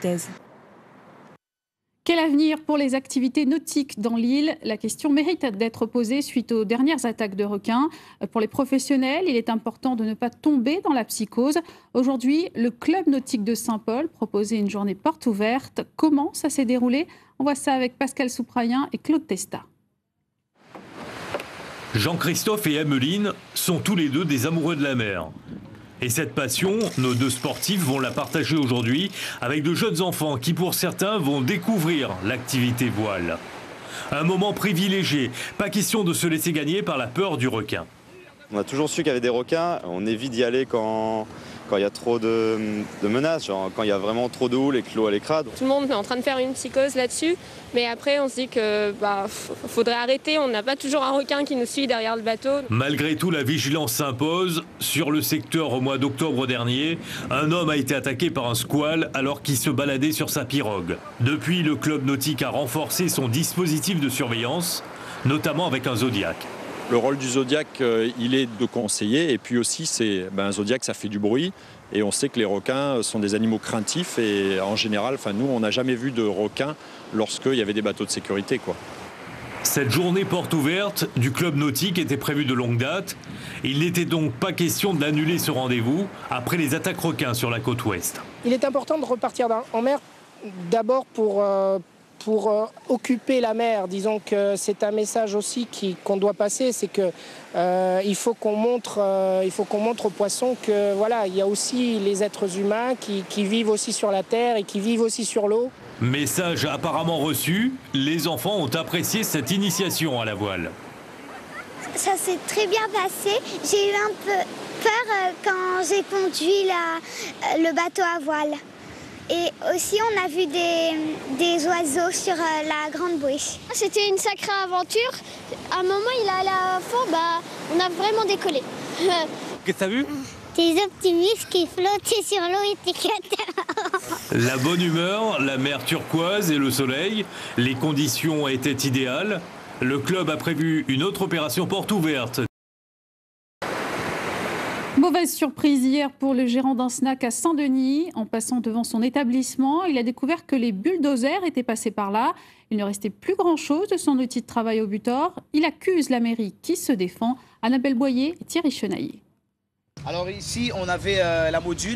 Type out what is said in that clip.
thèse. Quel avenir pour les activités nautiques dans l'île? La question mérite d'être posée suite aux dernières attaques de requins. Pour les professionnels, il est important de ne pas tomber dans la psychose. Aujourd'hui, le club nautique de Saint-Paul proposait une journée porte ouverte. Comment ça s'est déroulé? On voit ça avec Pascal Souprayen et Claude Testa. Jean-Christophe et Emmeline sont tous les deux des amoureux de la mer. Et cette passion, nos deux sportifs vont la partager aujourd'hui avec de jeunes enfants qui, pour certains, vont découvrir l'activité voile. Un moment privilégié, pas question de se laisser gagner par la peur du requin. On a toujours su qu'il y avait des requins, on évite d'y aller quand il y a trop de menaces, genre quand il y a vraiment trop de houle et que l'eau elle est crade. Tout le monde est en train de faire une psychose là-dessus, mais après on se dit que faudrait arrêter, on n'a pas toujours un requin qui nous suit derrière le bateau. Malgré tout, la vigilance s'impose. Sur le secteur au mois d'octobre dernier, un homme a été attaqué par un squale alors qu'il se baladait sur sa pirogue. Depuis, le club nautique a renforcé son dispositif de surveillance, notamment avec un Zodiac. Le rôle du Zodiac, il est de conseiller, et puis aussi, un Zodiac, ça fait du bruit, et on sait que les requins sont des animaux craintifs, et en général, nous, on n'a jamais vu de requins lorsqu'il y avait des bateaux de sécurité, quoi. Cette journée porte ouverte du club nautique était prévue de longue date. Il n'était donc pas question d'annuler ce rendez-vous après les attaques requins sur la côte ouest. Il est important de repartir en mer, d'abord pour occuper la mer. Disons que c'est un message aussi qu'on doit passer, c'est que il faut qu'on montre aux poissons que voilà, il y a aussi les êtres humains qui vivent aussi sur la terre et qui vivent aussi sur l'eau. Message apparemment reçu, les enfants ont apprécié cette initiation à la voile. Ça s'est très bien passé. J'ai eu un peu peur quand j'ai conduit le bateau à voile. Et aussi, on a vu des oiseaux sur la grande bouée. C'était une sacrée aventure. À un moment, il est allé à fond, on a vraiment décollé. Qu'est-ce que t'as vu? Des optimistes qui flottaient sur l'eau et La bonne humeur, la mer turquoise et le soleil, les conditions étaient idéales. Le club a prévu une autre opération porte ouverte. Mauvaise surprise hier pour le gérant d'un snack à Saint-Denis. En passant devant son établissement, il a découvert que les bulldozers étaient passés par là. Il ne restait plus grand-chose de son outil de travail au butor. Il accuse la mairie qui se défend. Annabelle Boyer et Thierry Chenaillé. Alors ici, on avait la module